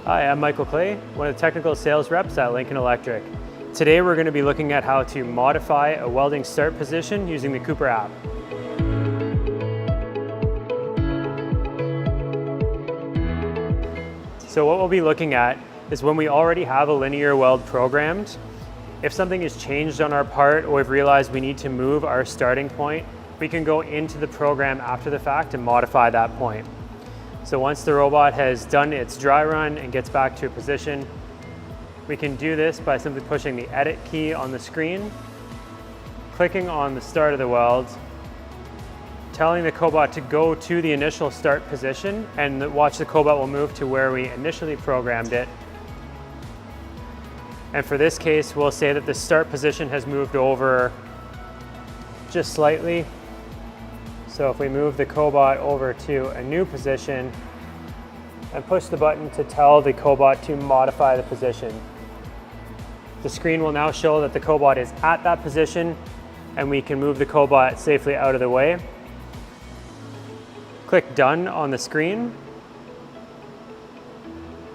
Hi, I'm Michael Clay, one of the technical sales reps at Lincoln Electric. Today we're going to be looking at how to modify a welding start position using the Cooper app. So what we'll be looking at is when we already have a linear weld programmed, if something is changed on our part or we've realized we need to move our starting point, we can go into the program after the fact and modify that point. So once the robot has done its dry run and gets back to a position, we can do this by simply pushing the edit key on the screen, clicking on the start of the weld, telling the cobot to go to the initial start position, and watch the cobot will move to where we initially programmed it. And for this case, we'll say that the start position has moved over just slightly. So if we move the cobot over to a new position and push the button to tell the cobot to modify the position, the screen will now show that the cobot is at that position and we can move the cobot safely out of the way. Click Done on the screen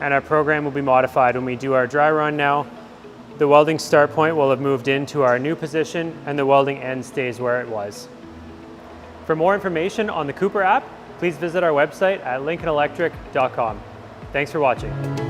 and our program will be modified when we do our dry run now. The welding start point will have moved into our new position and the welding end stays where it was. For more information on the Cooper app, please visit our website at lincolnelectric.com. Thanks for watching.